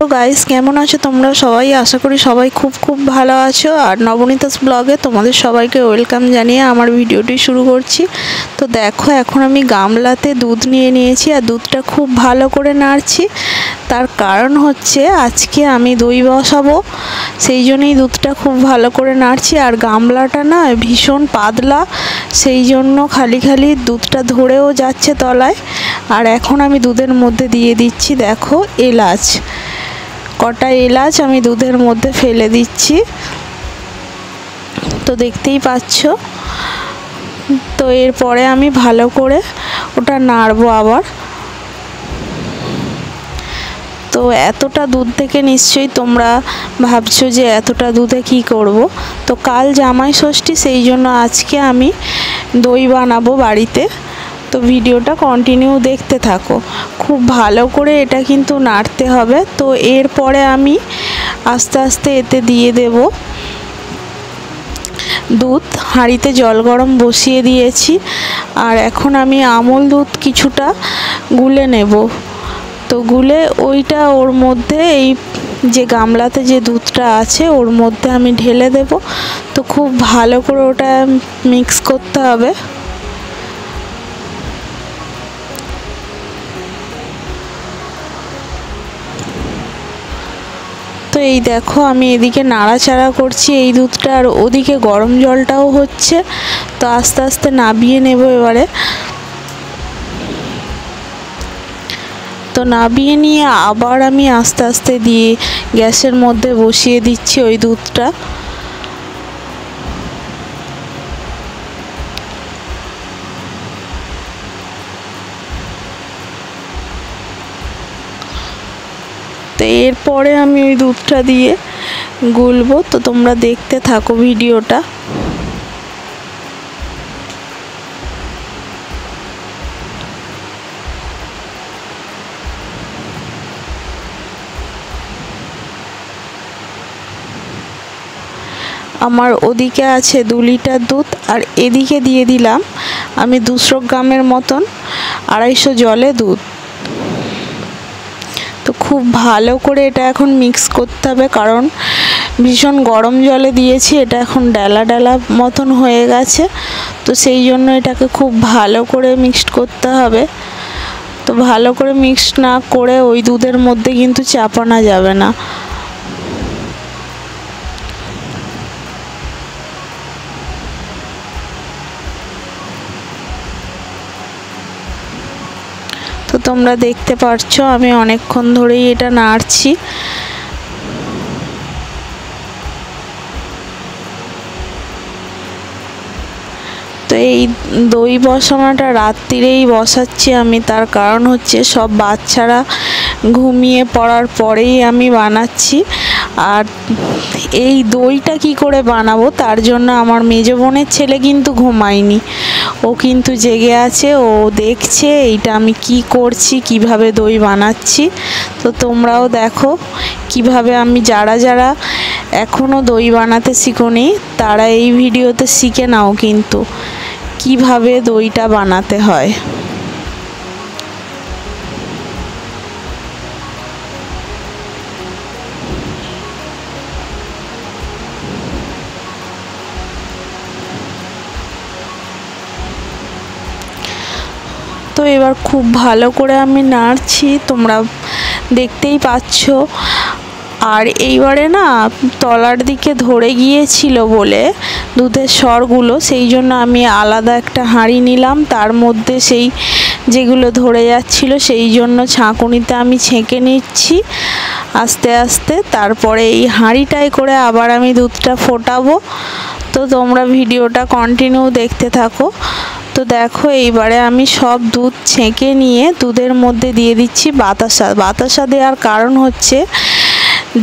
তো গাইস কেমন আছো তোমরা সবাই? আশা করি সবাই খুব খুব ভালো আছো। আর নবনীতাস ব্লগে তোমাদের সবাইকে ওয়েলকাম জানিয়ে আমার ভিডিওটি শুরু করছি। তো দেখো এখন আমি গামলাতে দুধ নিয়ে নিয়েছি আর দুধটা খুব ভালো করে নাড়ছি। তার কারণ হচ্ছে আজকে আমি দই বসাবো, সেই জন্যই দুধটা খুব ভালো করে নাড়ছি। আর গামলাটা না ভীষণ পাতলা, সেই জন্য খালি খালি দুধটা ধরেও যাচ্ছে তলায়। আর এখন আমি দুধের মধ্যে দিয়ে দিচ্ছি দেখো এলাচ, কটা এলাচ আমি দুধের মধ্যে ফেলে দিচ্ছি। তো দেখতেই পাচ্ছ। তো এরপরে আমি ভালো করে ওটা নাড়বো আবার। তো এতটা দুধ থেকে নিশ্চয়ই তোমরা ভাবছো যে এতটা দুধে কি করব। তো কাল জামাই ষষ্ঠী, সেই জন্য আজকে আমি দই বানাবো বাড়িতে। তো ভিডিওটা কন্টিনিউ দেখতে থাকো, খুব ভালো করে এটা কিন্তু নাড়তে হবে। তো এরপরে আমি আস্তে আস্তে এতে দিয়ে দেব দুধ। হাঁড়িতে জল গরম বসিয়ে দিয়েছি। আর এখন আমি আমুল দুধ কিছুটা গুলে নেব। তো গুলে ওইটা ওর মধ্যে, এই যে গামলাতে যে দুধটা আছে ওর মধ্যে আমি ঢেলে দেব। তো খুব ভালো করে ওটা মিক্স করতে হবে। তো এই দেখো আমি এদিকে নাড়াচাড়া করছি এই দুধটা, আর ওদিকে গরম জলটাও হচ্ছে। তো আস্তে আস্তে নাবিয়ে নেব এবারে। তো নাবিয়ে নিয়ে আবার আমি আস্তে আস্তে দিয়ে গ্যাসের মধ্যে বসিয়ে দিচ্ছি ওই দুধটা। তো এরপরে আমি ওই দুধটা দিয়ে গুলবো। তো তোমরা দেখতে থাকো ভিডিওটা। আমার ওদিকে আছে 2 লিটার দুধ, আর এদিকে দিয়ে দিলাম আমি 200 গ্রামের মতন 250 জলে দুধ। তো খুব ভালো করে এটা এখন মিক্স করতে হবে, কারণ ভীষণ গরম জলে দিয়েছি, এটা এখন ডালা ডালা মতন হয়ে গেছে। তো সেই জন্য এটাকে খুব ভালো করে মিক্সড করতে হবে। তো ভালো করে মিক্সড না করে ওই দুধের মধ্যে কিন্তু চাপানো যাবে না। তো তোমরা দেখতে পাচ্ছো আমি অনেকক্ষণ ধরেই এটা নাড়ছি। তো এই দই বসানোটা রাত্রিরেই বসাচ্ছি আমি, তার কারণ হচ্ছে সব বাচ্চারা ঘুমিয়ে পড়ার পরেই আমি বানাচ্ছি। আর এই দইটা কি করে বানাবো তার জন্য আমার মেজ বোনের ছেলে কিন্তু ঘুমায়নি, ও কিন্তু জেগে আছে, ও দেখছে এইটা আমি কি করছি, কিভাবে দই বানাচ্ছি। তো তোমরাও দেখো কিভাবে আমি, যারা যারা এখনও দই বানাতে শিখোনি তারা এই ভিডিওতে শিখে নাও কিন্তু কিভাবে দইটা বানাতে হয়। তো এবার খুব ভালো করে আমি নাড়ছি, তোমরা দেখতেই পাচ্ছ। আর এইবারে না তলার দিকে ধরে গিয়েছিল বলে দুধের সরগুলো, সেই জন্য আমি আলাদা একটা হাঁড়ি নিলাম, তার মধ্যে সেই যেগুলো ধরে যাচ্ছিল সেই জন্য ছাঁকুনিতে আমি ছেঁকে নিচ্ছি আস্তে আস্তে। তারপরে এই হাঁড়িটায় করে আবার আমি দুধটা ফোটাবো। তো তোমরা ভিডিওটা কন্টিনিউ দেখতে থাকো। তো দেখো এইবারে আমি সব দুধ ছেঁকে নিয়ে দুধের মধ্যে দিয়ে দিচ্ছি বাতাসা। বাতাসা দেওয়ার কারণ হচ্ছে,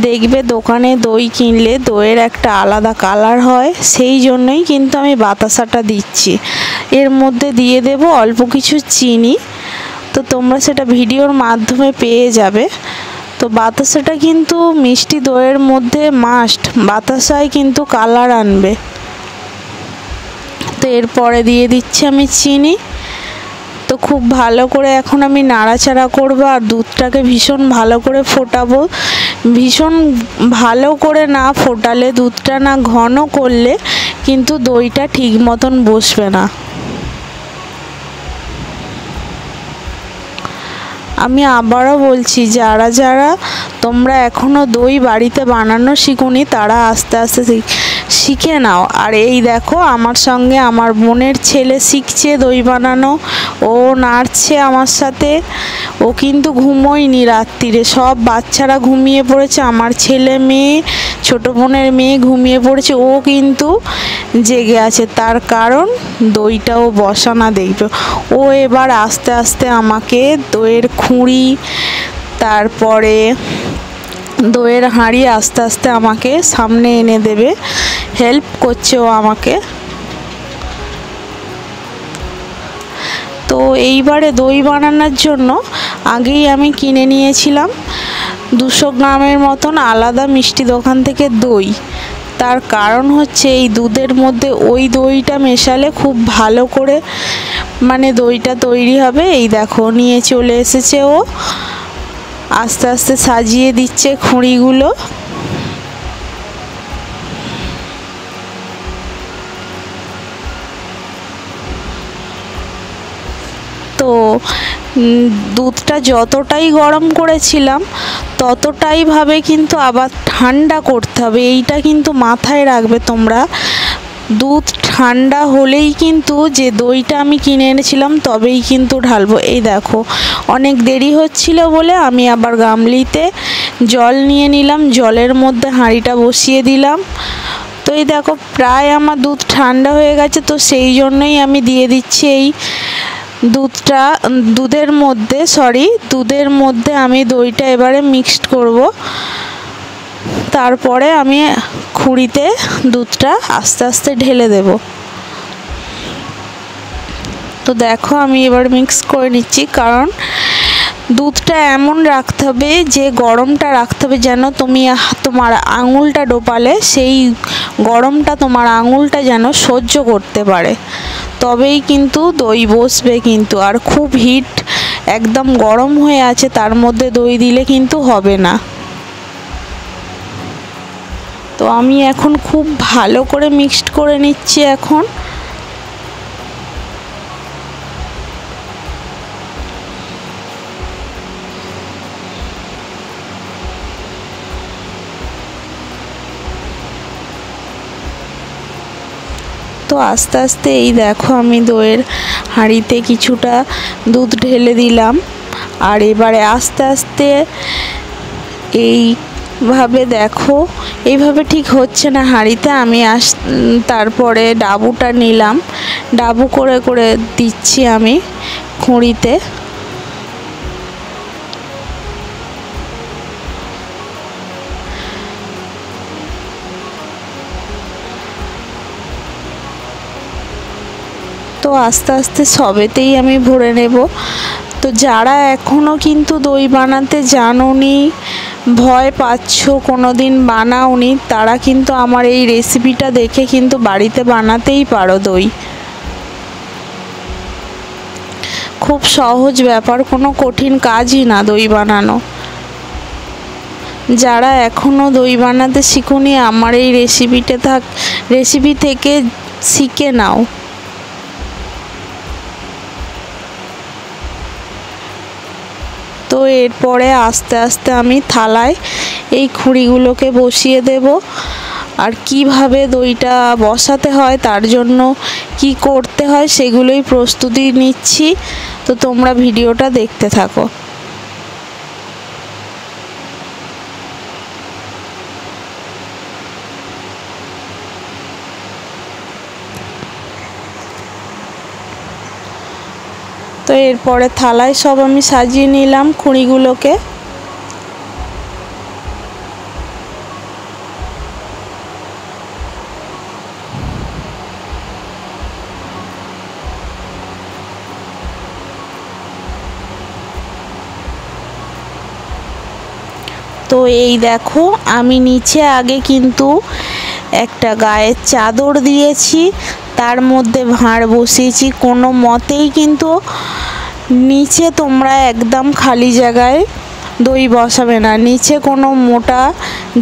দেখবে দোকানে দই কিনলে দইয়ের একটা আলাদা কালার হয়, সেই জন্যই কিন্তু আমি বাতাসাটা দিচ্ছি। এর মধ্যে দিয়ে দেব অল্প কিছু চিনি। তো তোমরা সেটা ভিডিওর মাধ্যমে পেয়ে যাবে। তো বাতাসাটা কিন্তু মিষ্টি দইয়ের মধ্যে মাস্ট, বাতাসায় কিন্তু কালার আনবে। তো এরপরে দিয়ে দিচ্ছি আমি চিনি। তো খুব ভালো করে এখন আমি নাড়াচাড়া করব আর দুধটাকে ভীষণ ভালো করে ফোটাবো। ভীষণ ভালো করে না ফোটালে, দুধটা না ঘন করলে কিন্তু দইটা ঠিক মতন বসবে না। আমি আবারও বলছি, যারা যারা তোমরা এখনও দই বাড়িতে বানানো শিখোনি তারা আস্তে আস্তে শিখে নাও। আর এই দেখো আমার সঙ্গে আমার বোনের ছেলে শিখছে দই বানানো, ও নাড়ছে আমার সাথে। ও কিন্তু ঘুমোয়নি রাত্রিরে, সব বাচ্চারা ঘুমিয়ে পড়েছে, আমার ছেলে মেয়ে, ছোটো বোনের মেয়ে ঘুমিয়ে পড়েছে, ও কিন্তু জেগে আছে। তার কারণ দইটাও বসানা দেখবে। ও এবার আস্তে আস্তে আমাকে দইয়ের খুঁড়ি, তারপরে দইয়ের হাঁড়ি আস্তে আস্তে আমাকে সামনে এনে দেবে, হেল্প করছে ও আমাকে। তো এইবারে দই বানানোর জন্য আগেই আমি কিনে নিয়েছিলাম 200 গ্রামের মতন আলাদা মিষ্টি দোকান থেকে দই। তার কারণ হচ্ছে এই দুধের মধ্যে ওই দইটা মেশালে খুব ভালো করে মানে দইটা তৈরি হবে। এই দেখো নিয়ে চলে এসেছে ও, আস্তে আস্তে সাজিয়ে দিচ্ছে খুঁড়িগুলো। তো দুধটা যতটাই গরম করেছিলাম ততটাই ভাবে কিন্তু আবার ঠান্ডা করতে হবে, এইটা কিন্তু মাথায় রাখবে তোমরা। দুধ ঠান্ডা হলেই কিন্তু যে দইটা আমি কিনে এনেছিলাম তবেই কিন্তু ঢালবো। এই দেখো অনেক দেরি হচ্ছিল বলে আমি আবার গামলিতে জল নিয়ে নিলাম, জলের মধ্যে হাঁড়িটা বসিয়ে দিলাম। তো এই দেখো প্রায় আমার দুধ ঠান্ডা হয়ে গেছে, তো সেই জন্যই আমি দিয়ে দিচ্ছি এই দুধের মধ্যে আমি দইটা এবারে মিক্সড করব। তারপরে আমি খুঁড়িতে দুধটা আস্তে আস্তে ঢেলে দেব। তো দেখো আমি এবার মিক্স করে নিচ্ছি, কারণ দুধটা এমন রাখতে হবে যে গরমটা রাখতে হবে যেন তুমি তোমার আঙুলটা ডোবালে সেই গরমটা তোমার আঙুলটা যেন সহ্য করতে পারে, তবেই কিন্তু দই বসবে কিন্তু। আর খুব হিট একদম গরম হয়ে আছে তার মধ্যে দই দিলে কিন্তু হবে না। তো আমি এখন খুব ভালো করে মিক্সড করে নিচ্ছি এখন। তো আস্তে আস্তে এই দেখো আমি দইয়ের হাঁড়িতে কিছুটা দুধ ঢেলে দিলাম। আর এবারে আস্তে আস্তে এইভাবে দেখো, এইভাবে ঠিক হচ্ছে না হাঁড়িতে, আমি তারপরে ডাবুটা নিলাম, ডাবু করে করে দিচ্ছি আমি খুঁড়িতে। তো আস্তে আস্তে সবেতেই আমি ভরে নেব। তো যারা এখনও কিন্তু দই বানাতে জানোনি, ভয় পাচ্ছ, কোনো দিন বানাওনি, তারা কিন্তু আমার এই রেসিপিটা দেখে কিন্তু বাড়িতে বানাতেই পারো দই। খুব সহজ ব্যাপার, কোনো কঠিন কাজই না দই বানানো। যারা এখনও দই বানাতে শিখোনি আমার এই রেসিপি থেকে শিখে নাও। তো এরপরে আস্তে আস্তে আমি থালায় এই খুঁড়িগুলোকে বসিয়ে দেব। আর কিভাবে দইটা বসাতে হয়, তার জন্য কি করতে হয় সেগুলোই প্রস্তুতি নিচ্ছি। তো তোমরা ভিডিওটা দেখতে থাকো। তো এরপরে থালায় সব আমি সাজিয়ে নিলাম খুঁড়িগুলোকে। তো এই দেখো আমি নিচে আগে কিন্তু একটা গায়ের চাদর দিয়েছি, তার মধ্যে ভাঁড় বসিয়েছি। কোনো মতেই কিন্তু নিচে তোমরা একদম খালি জায়গায় দই বসাবে না, নিচে কোনো মোটা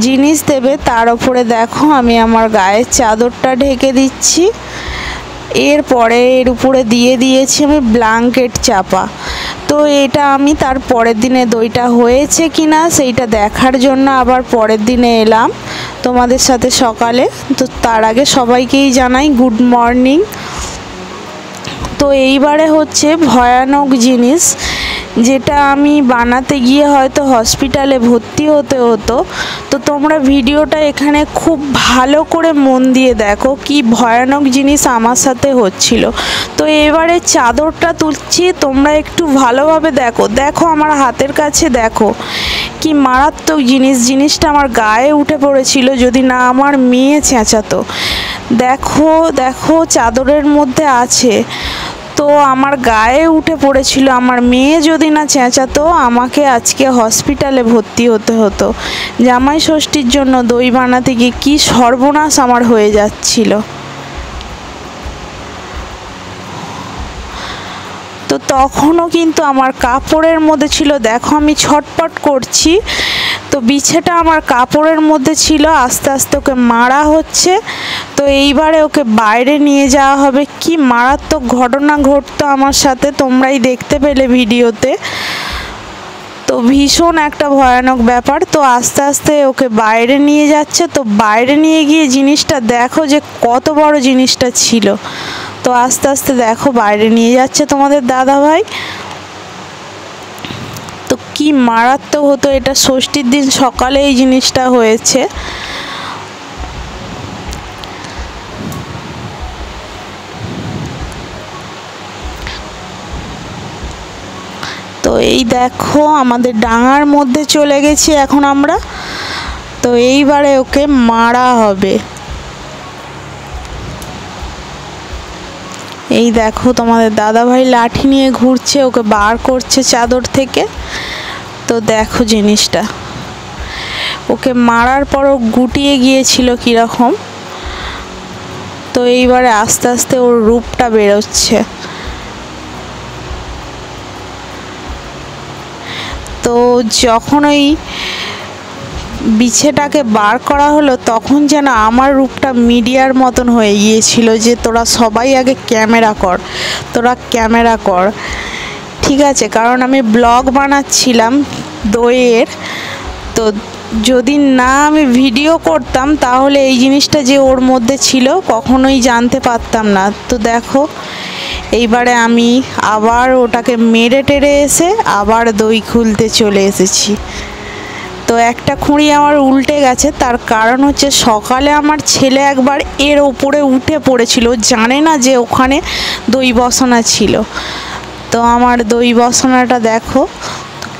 জিনিস দেবে, তার উপরে দেখো আমি আমার গায়ের চাদরটা ঢেকে দিচ্ছি। এরপরে এর উপরে দিয়ে দিয়েছি আমি ব্ল্যাঙ্কেট চাপা। তো এটা আমি তার পরের দিনে দইটা হয়েছে কিনা সেইটা দেখার জন্য আবার পরের দিনে এলাম তোমাদের সাথে সকালে। তো তার আগে সবাইকেই জানাই গুড মর্নিং। তো এইবারে হচ্ছে ভয়ানক জিনিস, যেটা আমি বানাতে গিয়ে হয়তো হসপিটালে ভর্তি হতে হতো। তো তোমরা ভিডিওটা এখানে খুব ভালো করে মন দিয়ে দেখো কি ভয়ানক জিনিস আমার সাথে হচ্ছিল। তো এবারে চাদরটা তুলছি, তোমরা একটু ভালোভাবে দেখো, দেখো আমার হাতের কাছে দেখো কি মারাত্মক জিনিসটা আমার গায়ে উঠে পড়েছিল যদি না আমার মেয়ে চেঁচাতো। দেখো দেখো চাদরের মধ্যে আছে, তো আমার গায়ে উঠে পড়েছিল। আমার মেয়ে যদি না চেঁচাতো আমাকে আজকে হসপিটালে ভর্তি হতে হতো। জামাই ষষ্ঠীর জন্য দই বানাতে গিয়ে কী সর্বনাশ আমার হয়ে যাচ্ছিল। তো তখনও কিন্তু আমার কাপড়ের মধ্যে ছিল, দেখো আমি ছটপট করছি, তো বিছেটা আমার কাপড়ের মধ্যে ছিল। আস্তে আস্তে ওকে মারা হচ্ছে। তো এইবারে ওকে বাইরে নিয়ে যাওয়া হবে। কি মারাত্মক ঘটনা ঘটতো আমার সাথে, তোমরাই দেখতে পেলে ভিডিওতে। তো ভীষণ একটা ভয়ানক ব্যাপার। তো আস্তে আস্তে ওকে বাইরে নিয়ে যাচ্ছে। তো বাইরে নিয়ে গিয়ে জিনিসটা দেখো যে কত বড় জিনিসটা ছিল। তো আস্তে আস্তে দেখো বাইরে নিয়ে যাচ্ছে তোমাদের দাদাভাই। তো কি মারাত্মক হতো, এটা ষষ্ঠীর দিন সকালে এই জিনিসটা হয়েছে। তো এই দেখো আমাদের ডাঙার মধ্যে চলে গেছি এখন আমরা। তো এইবারে ওকে মারা হবে। এই দেখো তোমাদের দাদাভাই লাঠি নিয়ে ঘুরছে, ওকে বার করছে চাদর থেকে। তো দেখো জিনিসটা, ওকে মারার পরও গুটিয়ে গিয়েছিল কীরকম। তো এইবারে আস্তে আস্তে ওর রূপটা বেরোচ্ছে। তো যখন ওই বিছেটাকে বার করা হলো তখন যেন আমার রূপটা মিডিয়ার মতন হয়ে গিয়েছিল, যে তোরা সবাই আগে ক্যামেরা কর, তোরা ক্যামেরা কর, ঠিক আছে। কারণ আমি ব্লগ বানাচ্ছিলাম দইয়ের। তো যদি না আমি ভিডিও করতাম তাহলে এই জিনিসটা যে ওর মধ্যে ছিল কখনোই জানতে পারতাম না। তো দেখো এইবারে আমি আবার ওটাকে মেরে টেরে এসে আবার দই খুলতে চলে এসেছি। তো একটা খুঁড়ি আমার উল্টে গেছে, তার কারণ হচ্ছে সকালে আমার ছেলে একবার এর ওপরে উঠে পড়েছিল, জানে না যে ওখানে দই বসানো ছিল। তো আমার দই বসানোটা দেখো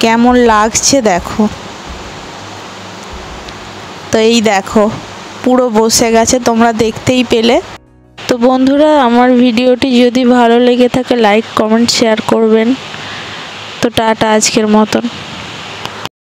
কেমন লাগছে দেখো। তো এই দেখো পুরো বসে গেছে, তোমরা দেখতেই পেলে। তো বন্ধুরা আমার ভিডিওটি যদি ভালো লেগে থাকে লাইক কমেন্ট শেয়ার করবেন। তো টাটা আজকের মতন।